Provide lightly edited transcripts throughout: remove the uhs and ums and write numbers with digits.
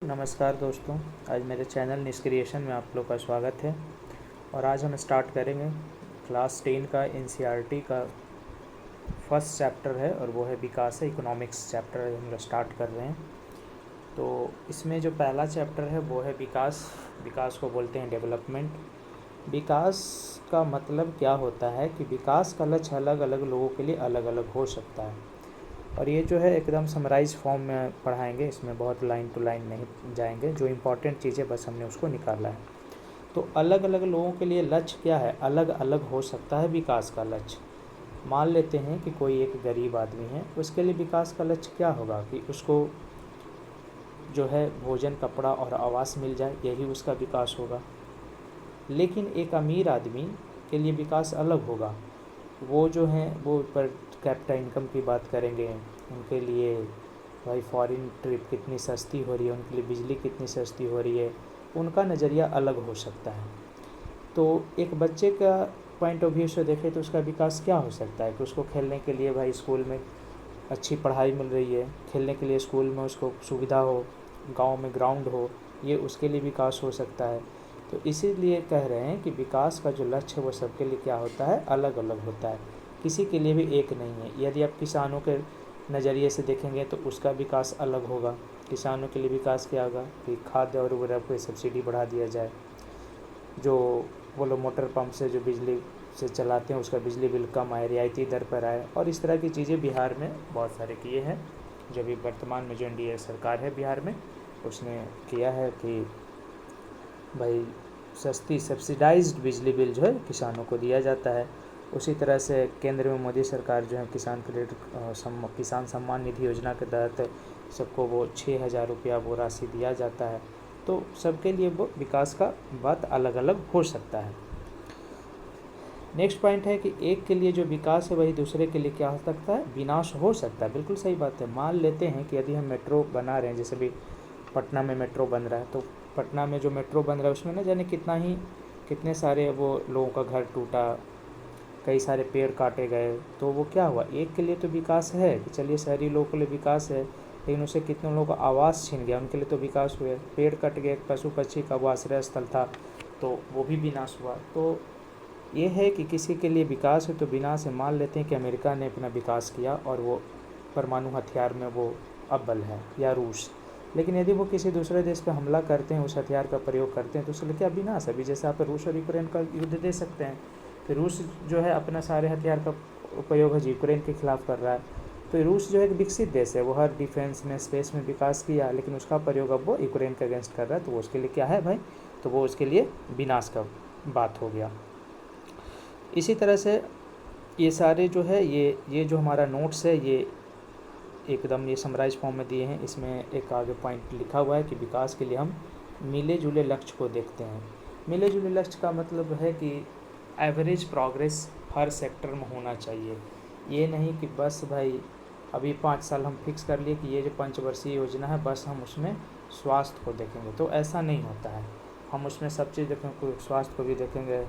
नमस्कार दोस्तों, आज मेरे चैनल निश क्रिएशन में आप लोग का स्वागत है। और आज हम स्टार्ट करेंगे क्लास 10 का एनसीईआरटी का फर्स्ट चैप्टर है और वो है विकास है। इकोनॉमिक्स चैप्टर हम लोग स्टार्ट कर रहे हैं। तो इसमें जो पहला चैप्टर है वो है विकास। विकास को बोलते हैं डेवलपमेंट। विकास का मतलब क्या होता है कि विकास का लक्ष्य अलग अलग लोगों के लिए अलग अलग हो सकता है। और ये जो है एकदम समराइज फॉर्म में पढ़ाएंगे, इसमें बहुत लाइन टू लाइन नहीं जाएंगे। जो इम्पोर्टेंट चीज़ें बस हमने उसको निकाला है। तो अलग अलग लोगों के लिए लक्ष्य क्या है, अलग अलग हो सकता है विकास का लक्ष्य। मान लेते हैं कि कोई एक गरीब आदमी है, उसके लिए विकास का लक्ष्य क्या होगा कि उसको जो है भोजन, कपड़ा और आवास मिल जाए, यही उसका विकास होगा। लेकिन एक अमीर आदमी के लिए विकास अलग होगा। वो जो हैं वो पर कैपिटा इनकम की बात करेंगे, उनके लिए भाई फॉरेन ट्रिप कितनी सस्ती हो रही है, उनके लिए बिजली कितनी सस्ती हो रही है, उनका नज़रिया अलग हो सकता है। तो एक बच्चे का पॉइंट ऑफ व्यू से देखें तो उसका विकास क्या हो सकता है कि उसको खेलने के लिए भाई स्कूल में अच्छी पढ़ाई मिल रही है, खेलने के लिए स्कूल में उसको सुविधा हो, गांव में ग्राउंड हो, ये उसके लिए विकास हो सकता है। तो इसीलिए कह रहे हैं कि विकास का जो लक्ष्य है वो सबके लिए क्या होता है, अलग अलग होता है, किसी के लिए भी एक नहीं है। यदि आप किसानों के नज़रिए से देखेंगे तो उसका विकास अलग होगा। किसानों के लिए विकास क्या होगा कि खाद्य और उर्वरक पे सब्सिडी बढ़ा दिया जाए, जो वो लोग मोटर पंप से जो बिजली से चलाते हैं उसका बिजली बिल कम आए, रियायती दर पर आए। और इस तरह की चीज़ें बिहार में बहुत सारे किए हैं। जो भी वर्तमान में जो एनडीए सरकार है बिहार में, उसने किया है कि भाई सस्ती सब्सिडाइज्ड बिजली बिल जो है किसानों को दिया जाता है। उसी तरह से केंद्र में मोदी सरकार जो है किसान क्रेडिट किसान सम्मान निधि योजना के तहत सबको वो 6,000 रुपया वो राशि दिया जाता है। तो सबके लिए वो विकास का बात अलग अलग हो सकता है। नेक्स्ट पॉइंट है कि एक के लिए जो विकास है वही दूसरे के लिए क्या हो सकता है, विनाश हो सकता है। बिल्कुल सही बात है। मान लेते हैं कि यदि हम मेट्रो बना रहे हैं, जैसे भी पटना में मेट्रो बन रहा है, तो पटना में जो मेट्रो बन रहा है उसमें न जाने कितने सारे वो लोगों का घर टूटा, कई सारे पेड़ काटे गए। तो वो क्या हुआ, एक के लिए तो विकास है कि चलिए शहरी लोगों के लिए विकास है, लेकिन उससे कितने लोगों का आवास छीन गया, उनके लिए तो विकास हुए। पेड़ कट गए, पशु पक्षी का वो आश्रय स्थल था, तो वो भी विनाश हुआ। तो ये है कि किसी के लिए विकास है तो विनाश है। मान लेते हैं कि अमेरिका ने अपना विकास किया और वो परमाणु हथियार में वो अव्वल है, या रूस। लेकिन यदि वो किसी दूसरे देश पर हमला करते हैं, उस हथियार का प्रयोग करते हैं, तो उसके लिए क्या विनाश है। अभी जैसे आप रूस और यूक्रेन का युद्ध दे सकते हैं कि रूस जो है अपना सारे हथियार का उपयोग है यूक्रेन के खिलाफ कर रहा है। तो रूस जो है एक विकसित देश है, वो हर डिफेंस में स्पेस में विकास किया, लेकिन उसका प्रयोग अब वो यूक्रेन के अगेंस्ट कर रहा है। तो वो उसके लिए क्या है भाई, तो वो उसके लिए विनाश का बात हो गया। इसी तरह से ये सारे जो है ये जो हमारा नोट्स है ये एकदम ये समराइज फॉर्म में दिए हैं। इसमें एक आगे पॉइंट लिखा हुआ है कि विकास के लिए हम मिले जुले लक्ष्य को देखते हैं। मिले जुले लक्ष्य का मतलब है कि एवरेज प्रोग्रेस हर सेक्टर में होना चाहिए। ये नहीं कि बस भाई अभी 5 साल हम फिक्स कर लिए कि ये जो पंचवर्षीय योजना है बस हम उसमें स्वास्थ्य को देखेंगे, तो ऐसा नहीं होता है। हम उसमें सब चीज़ देखेंगे, स्वास्थ्य को भी देखेंगे,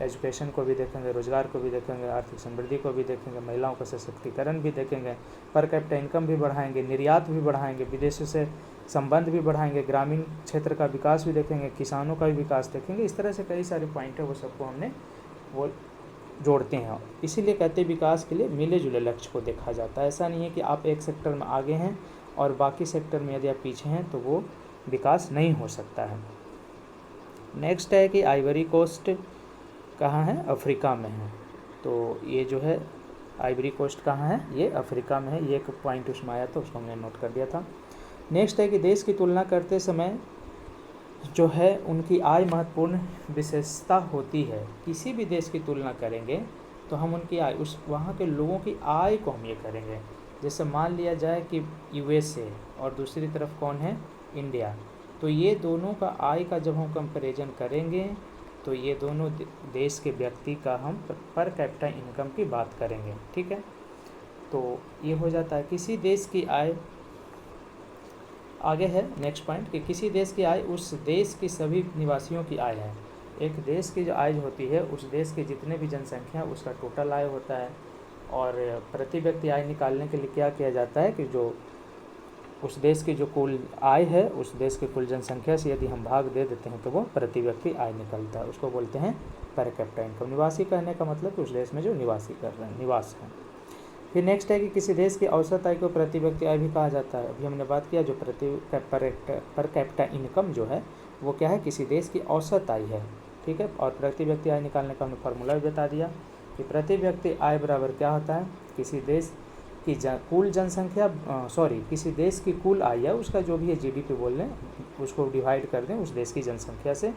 एजुकेशन को भी देखेंगे, रोजगार को भी देखेंगे, आर्थिक समृद्धि को भी देखेंगे, महिलाओं का सशक्तिकरण भी देखेंगे, पर कैपिटा इनकम भी बढ़ाएंगे, निर्यात भी बढ़ाएंगे, विदेशों से संबंध भी बढ़ाएंगे, ग्रामीण क्षेत्र का विकास भी देखेंगे, किसानों का भी विकास देखेंगे। इस तरह से कई सारे पॉइंट है, वो सबको हमने वो जोड़ते हैं। इसीलिए कहते हैं विकास के लिए मिले जुले लक्ष्य को देखा जाता है। ऐसा नहीं है कि आप एक सेक्टर में आगे हैं और बाकी सेक्टर में यदि आप पीछे हैं तो वो विकास नहीं हो सकता है। नेक्स्ट है कि आइवरी कोस्ट कहाँ है, अफ्रीका में है। तो ये जो है आइवरी कोस्ट कहाँ है, ये अफ्रीका में है। ये एक पॉइंट उसमें आया था, उसको हमने नोट कर दिया था। नेक्स्ट है कि देश की तुलना करते समय जो है उनकी आय महत्वपूर्ण विशेषता होती है। किसी भी देश की तुलना करेंगे तो हम उनकी आय, उस वहाँ के लोगों की आय को हम ये करेंगे। जैसे मान लिया जाए कि यूएसए और दूसरी तरफ कौन है, इंडिया। तो ये दोनों का आय का जब हम कंपैरिजन करेंगे तो ये दोनों देश के व्यक्ति का हम पर कैपिटा इनकम की बात करेंगे, ठीक है। तो ये हो जाता है किसी देश की आय। आगे है नेक्स्ट पॉइंट कि किसी देश की आय उस देश की सभी निवासियों की आय है। एक देश की जो आय होती है उस देश के जितने भी जनसंख्या उसका टोटल आय होता है। और प्रति व्यक्ति आय निकालने के लिए क्या किया जाता है कि जो उस देश की जो कुल आय है उस देश की कुल जनसंख्या से यदि हम भाग दे देते हैं तो वो प्रति व्यक्ति आय निकलता है, उसको बोलते हैं पर कैपिटा इनकम। निवासी कहने का मतलब कि उस देश में जो निवासी कर रहे हैं, निवास है। फिर नेक्स्ट है कि किसी देश की औसत आय को प्रति व्यक्ति आय भी कहा जाता है। अभी हमने बात किया जो पर कैपिटा इनकम जो है वो क्या है, किसी देश की औसत आय है, ठीक है। और प्रति व्यक्ति आय निकालने का हमने फार्मूला भी बता दिया कि प्रति व्यक्ति आय बराबर क्या होता है, किसी देश की कुल जनसंख्या किसी देश की कुल आय है उसका जो भी है जीडीपी बोल लें, उसको डिवाइड कर दें उस देश की जनसंख्या से,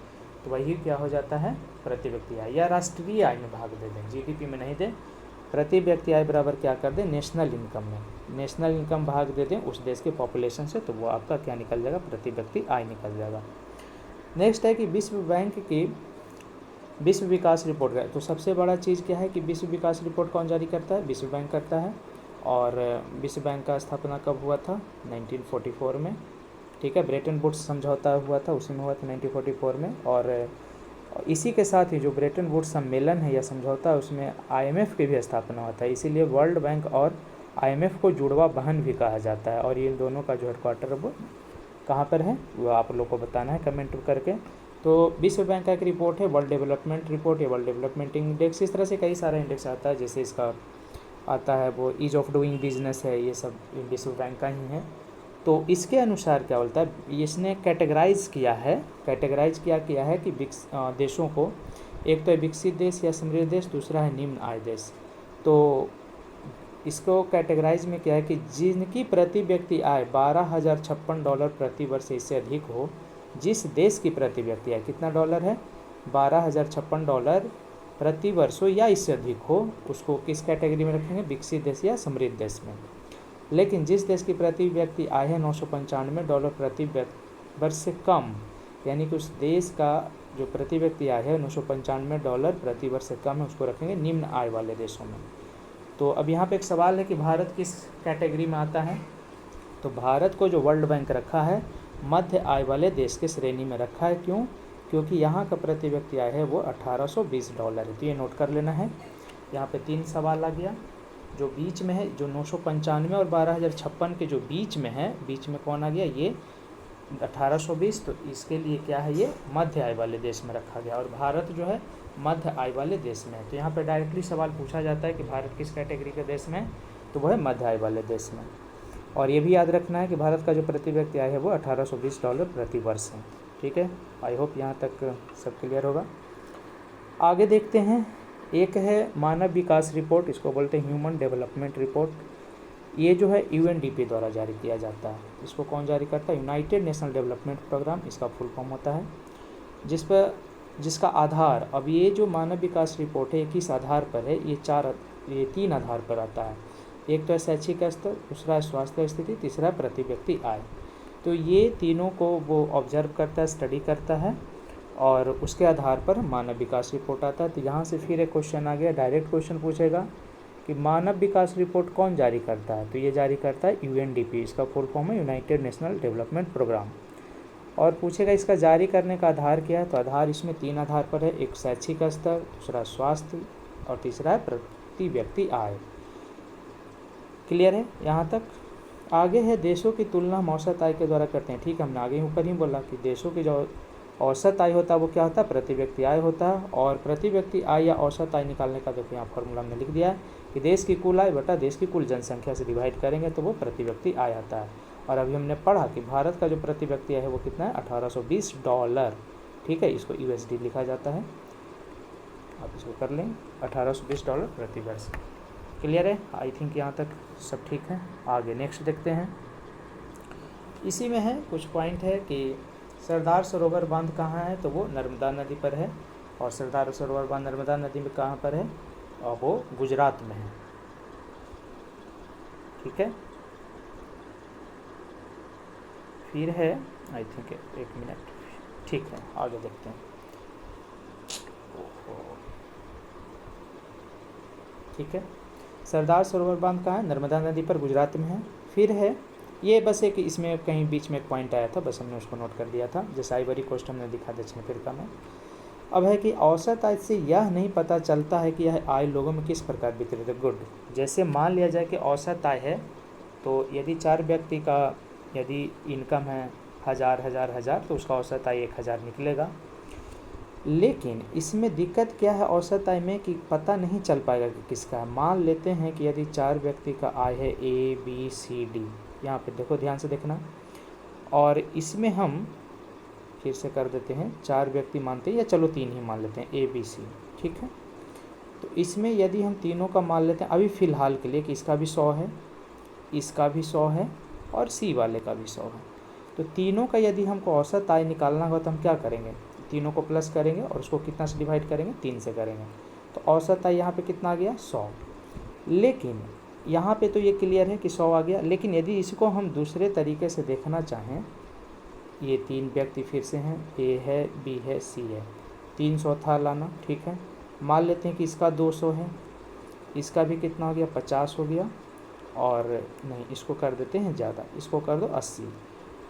तो वही क्या हो जाता है प्रति व्यक्ति आय, या राष्ट्रीय आय में भाग दे दें, जीडीपी में नहीं दें। प्रति व्यक्ति आय बराबर क्या कर दें, नेशनल इनकम में, नेशनल इनकम भाग दे दें उस देश के पॉपुलेशन से, तो वो आपका क्या निकल जाएगा, प्रति व्यक्ति आय निकल जाएगा। नेक्स्ट है कि विश्व बैंक की विश्व विकास रिपोर्ट है। तो सबसे बड़ा चीज़ क्या है कि विश्व विकास रिपोर्ट कौन जारी करता है, विश्व बैंक करता है। और विश्व बैंक का स्थापना कब हुआ था, 1944 में, ठीक है। ब्रेटन वुड्स समझौता हुआ था, उसी में हुआ था 1944 में। और इसी के साथ ही जो ब्रेटन वुड्स सम्मेलन है या समझौता है उसमें आईएमएफ की भी स्थापना हुआ था, इसीलिए वर्ल्ड बैंक और आईएमएफ को जुड़वा बहन भी कहा जाता है। और ये इन दोनों का जो हेडक्वार्टर है वो कहाँ पर है वो आप लोग को बताना है कमेंट करके। तो विश्व बैंक का एक रिपोर्ट है वर्ल्ड डेवलपमेंट रिपोर्ट या वर्ल्ड डेवलपमेंट इंडेक्स, इस तरह से कई सारा इंडेक्स आता है, जैसे इसका आता है वो ईज ऑफ डूइंग बिजनेस है, ये सब विश्व बैंक का ही है। तो इसके अनुसार क्या बोलता है, इसने कैटेगराइज किया है कि देशों को, एक तो है विकसित देश या समृद्ध देश, दूसरा है निम्न आय देश। तो इसको कैटेगराइज में क्या है कि जिनकी प्रति व्यक्ति आय $12,056 प्रति वर्ष से इससे अधिक हो, जिस देश की प्रति व्यक्ति आय कितना डॉलर है, $12,056 प्रति वर्ष हो या इससे अधिक हो, उसको किस कैटेगरी में रखेंगे, विकसित देश या समृद्ध देश में। लेकिन जिस देश की प्रति व्यक्ति आय है $995 प्रति वर्ष से कम, यानी कि उस देश का जो प्रति व्यक्ति आय है $995 प्रति वर्ष से कम है, उसको रखेंगे निम्न आय वाले देशों में। तो अब यहाँ पे एक सवाल है कि भारत किस कैटेगरी में आता है। तो भारत को जो वर्ल्ड बैंक रखा है मध्य आय वाले देश के श्रेणी में रखा है। क्यों, क्योंकि यहाँ का प्रति व्यक्ति आय है वो $1820 है। तो ये नोट कर लेना है। यहाँ पे 3 सवाल आ गया, जो बीच में है, जो 995 और 12,056 के जो बीच में है, बीच में कौन आ गया, ये 1820। तो इसके लिए क्या है, ये मध्य आय वाले देश में रखा गया, और भारत जो है मध्य आय वाले देश में है। तो यहाँ पे डायरेक्टली सवाल पूछा जाता है कि भारत किस कैटेगरी के देश में है, तो वह है मध्य आय वाले देश में। और ये भी याद रखना है कि भारत का जो प्रति व्यक्ति आय है वो $1820 प्रति वर्ष है, ठीक है। आई होप यहाँ तक सब क्लियर होगा। आगे देखते हैं, एक है मानव विकास रिपोर्ट, इसको बोलते हैं ह्यूमन डेवलपमेंट रिपोर्ट। ये जो है यूएनडीपी द्वारा जारी किया जाता है। इसको कौन जारी करता है, यूनाइटेड नेशनल डेवलपमेंट प्रोग्राम, इसका फुल फॉर्म होता है। जिसका आधार, अब ये जो मानव विकास रिपोर्ट है ये किस आधार पर है, ये 3 आधार पर आता है। एक तो है शैक्षिक स्तर, दूसरा है स्वास्थ्य स्थिति, तीसरा है प्रति व्यक्ति आय। तो ये तीनों को वो ऑब्जर्व करता है, स्टडी करता है, और उसके आधार पर मानव विकास रिपोर्ट आता है। तो यहाँ से फिर एक क्वेश्चन आ गया, डायरेक्ट क्वेश्चन पूछेगा कि मानव विकास रिपोर्ट कौन जारी करता है। तो ये जारी करता है यूएनडीपी, इसका फुल फॉर्म है यूनाइटेड नेशनल डेवलपमेंट प्रोग्राम। और पूछेगा इसका जारी करने का आधार क्या है। तो आधार इसमें 3 आधार पर है, एक शैक्षिक स्तर, दूसरा स्वास्थ्य, और तीसरा है प्रति व्यक्ति आय। क्लियर है यहाँ तक। आगे है देशों की तुलना हम औसत आय के द्वारा करते हैं, ठीक है। हमने आगे ऊपर ही बोला कि देशों की जो औसत आय होता है वो क्या होता है, प्रति व्यक्ति आय होता है। और प्रति व्यक्ति आय या औसत आय निकालने का देखो यहाँ फॉर्मूला हमने लिख दिया है कि देश की कुल आय बटा देश की कुल जनसंख्या से डिवाइड करेंगे तो वो प्रति व्यक्ति आय आता है। और अभी हमने पढ़ा कि भारत का जो प्रति व्यक्ति आय है वो कितना है, $1820, ठीक है। इसको USD लिखा जाता है, आप इसको कर लें, $1820 प्रति वर्ष। क्लियर है, आई थिंक यहाँ तक सब ठीक है। आगे नेक्स्ट देखते हैं। इसी में है कुछ पॉइंट है कि सरदार सरोवर बांध कहाँ है, तो वो नर्मदा नदी पर है। और सरदार सरोवर बांध नर्मदा नदी में कहाँ पर है, और वो गुजरात में है, ठीक है। फिर है आई थिंक 1 मिनट, ठीक है, आगे देखते हैं। ठीक है, सरदार सरोवर बांध कहाँ है, नर्मदा नदी पर, गुजरात में है। फिर है ये, बस एक इसमें कहीं बीच में एक पॉइंट आया था, बस हमने उसको नोट कर दिया था, जैसे आइवरी कोस्ट हमने दिखा दक्षिण अफ्रीका में। अब है कि औसत आय से यह नहीं पता चलता है कि यह आय लोगों में किस प्रकार वितरित है। गुड, जैसे मान लिया जाए कि औसत आय है, तो यदि 4 व्यक्ति का यदि इनकम है 1000 तो उसका औसत आय 1000 निकलेगा। लेकिन इसमें दिक्कत क्या है औसत आय में कि पता नहीं चल पाएगा कि किसका है। मान लेते हैं कि यदि 4 व्यक्ति का आय है ABCD, यहाँ पे देखो ध्यान से देखना, और इसमें हम फिर से कर देते हैं 4 व्यक्ति मानते हैं, या चलो 3 ही मान लेते हैं ABC, ठीक है। तो इसमें यदि हम तीनों का मान लेते हैं अभी फ़िलहाल के लिए कि इसका भी 100 है, इसका भी 100 है और C वाले का भी 100 है, तो तीनों का यदि हमको औसत आय निकालना होगा तो हम क्या करेंगे, तीनों को प्लस करेंगे और उसको कितना से डिवाइड करेंगे, 3 से करेंगे। तो औसत आय यहाँ पे कितना आ गया, 100। लेकिन यहाँ पे तो ये क्लियर है कि 100 आ गया, लेकिन यदि इसको हम दूसरे तरीके से देखना चाहें, ये 3 व्यक्ति फिर से हैं, A है, B है, C है, 300 था लाना, ठीक है। मान लेते हैं कि इसका 200 है, इसका भी कितना हो गया, 50 हो गया, और नहीं इसको कर देते हैं ज़्यादा, इसको कर दो 80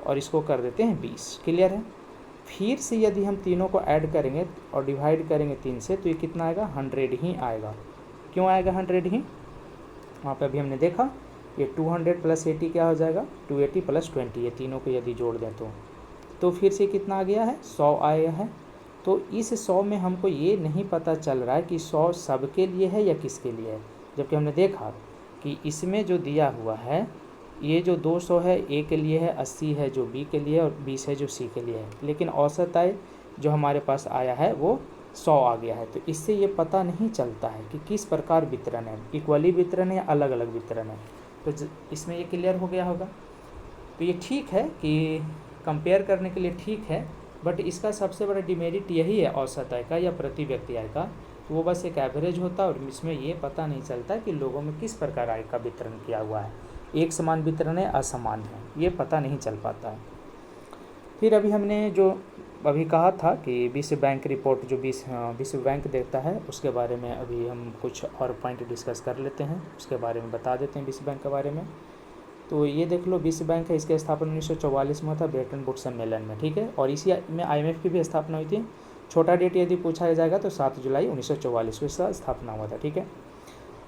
और इसको कर देते हैं 20। क्लियर है। फिर से यदि हम तीनों को ऐड करेंगे और डिवाइड करेंगे 3 से तो ये कितना आएगा, 100 ही आएगा। क्यों आएगा 100 ही, वहाँ पे अभी हमने देखा ये 200 + 80 क्या हो जाएगा, 280 + 20, ये तीनों को यदि जोड़ दें तो फिर से कितना आ गया है, 100 आया है। तो इस 100 में हमको ये नहीं पता चल रहा है कि 100 सबके लिए है या किसके लिए है, जबकि हमने देखा कि इसमें जो दिया हुआ है ये जो 200 है A के लिए है, 80 है जो B के लिए है और 20 है जो C के लिए है, लेकिन औसत आय जो हमारे पास आया है वो 100 आ गया है। तो इससे ये पता नहीं चलता है कि किस प्रकार वितरण है, इक्वली वितरण है या अलग अलग वितरण है। तो इसमें ये क्लियर हो गया होगा। तो ये ठीक है कि कंपेयर करने के लिए ठीक है, बट इसका सबसे बड़ा डिमेरिट यही है औसत आय का या प्रति व्यक्ति आय का, तो वो बस एक एवरेज होता है और इसमें ये पता नहीं चलता कि लोगों में किस प्रकार आय का वितरण किया हुआ है, एक समान वितरण है, असमान है, ये पता नहीं चल पाता है। फिर अभी हमने जो अभी कहा था कि विश्व बैंक रिपोर्ट जो विश्व बैंक देता है उसके बारे में अभी हम कुछ और पॉइंट डिस्कस कर लेते हैं, उसके बारे में बता देते हैं विश्व बैंक के बारे में। तो ये देख लो विश्व बैंक है, इसकी स्थापना 1944 में था ब्रेटन वुड्स सम्मेलन में, ठीक है। और इसी में IMF की भी स्थापना हुई थी। छोटा डेट यदि पूछा जाएगा तो 7 जुलाई 1944 को इसका स्थापना हुआ था, ठीक है।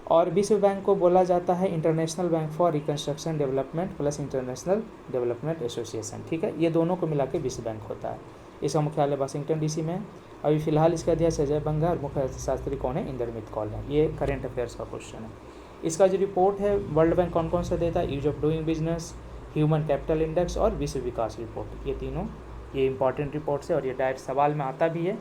और विश्व बैंक को बोला जाता है international bank for reconstruction development plus international development association, ठीक है। ये दोनों को मिला के विश्व बैंक होता है। इसका मुख्यालय वाशिंगटन DC में है। अभी फिलहाल इसका अध्यक्ष अजय बंगा और मुख्य अर्थशास्त्री कौन है, इंदरमित कौल है। ये करेंट अफेयर्स का क्वेश्चन है। इसका जो रिपोर्ट है वर्ल्ड बैंक कौन कौन सा देता है, ease of doing business, human capital index और विश्व विकास रिपोर्ट, ये तीनों ये इंपॉर्टेंट रिपोर्ट्स है और ये डायरेक्ट सवाल में आता भी है।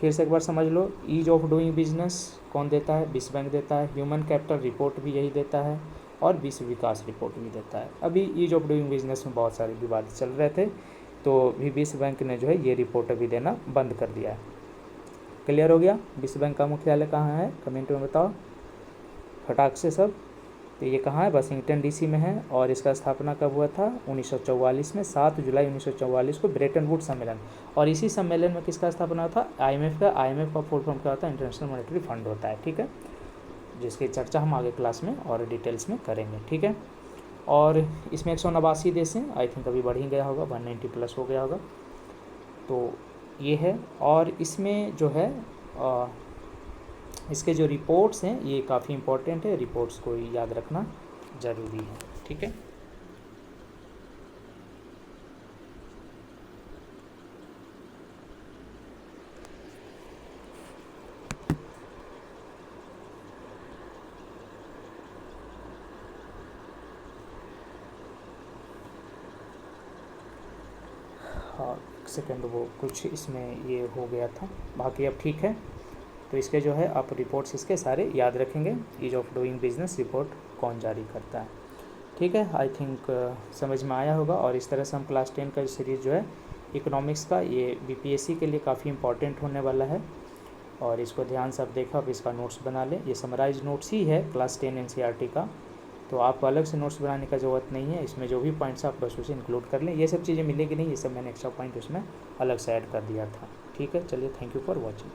फिर से एक बार समझ लो, ईज ऑफ डूइंग बिजनेस कौन देता है, विश्व बैंक देता है, ह्यूमन कैपिटल रिपोर्ट भी यही देता है और विश्व विकास रिपोर्ट भी देता है। अभी ईज ऑफ डूइंग बिजनेस में बहुत सारे विवाद चल रहे थे, तो भी विश्व बैंक ने जो है ये रिपोर्ट अभी देना बंद कर दिया है। क्लियर हो गया। विश्व बैंक का मुख्यालय कहाँ है, कमेंट में बताओ फटाक से सब। तो ये कहाँ है, वाशिंगटन DC में है। और इसका स्थापना कब हुआ था, 1944 में, 7 जुलाई 1944 को ब्रेटन वुड्स सम्मेलन। और इसी सम्मेलन में किसका स्थापना हुआ था, IMF का। IMF का फुल फॉर्म क्या होता है, इंटरनेशनल मॉनेटरी फंड होता है, ठीक है, जिसकी चर्चा हम आगे क्लास में और डिटेल्स में करेंगे, ठीक है। और इसमें 189 देश हैं, आई थिंक अभी बढ़ ही गया होगा, 190+ हो गया होगा। तो ये है। और इसमें जो है इसके जो रिपोर्ट्स हैं ये काफ़ी इंपॉर्टेंट है, रिपोर्ट्स को याद रखना ज़रूरी है, ठीक है। हाँ सेकेंड वो कुछ इसमें ये हो गया था, बाकी अब ठीक है। तो इसके जो है आप रिपोर्ट्स इसके सारे याद रखेंगे। Ease of doing business report कौन जारी करता है, ठीक है। आई थिंक समझ में आया होगा। और इस तरह से हम क्लास 10 का सीरीज़ जो है इकोनॉमिक्स का, ये BPSC के लिए काफ़ी इंपॉर्टेंट होने वाला है और इसको ध्यान से आप देखो, अब इसका नोट्स बना लें। ये समराइज नोट्स ही है क्लास 10 NCERT का, तो आपको अलग से नोट्स बनाने का ज़रूरत नहीं है। इसमें जो भी पॉइंट्स आप बस उसे इंक्लूड कर लें। ये सब चीज़ें मिलेगी नहीं, ये सब मैंने एक्स्ट्रा पॉइंट उसमें अलग से ऐड कर दिया था, ठीक है। चलिए, थैंक यू फॉर वॉचिंग।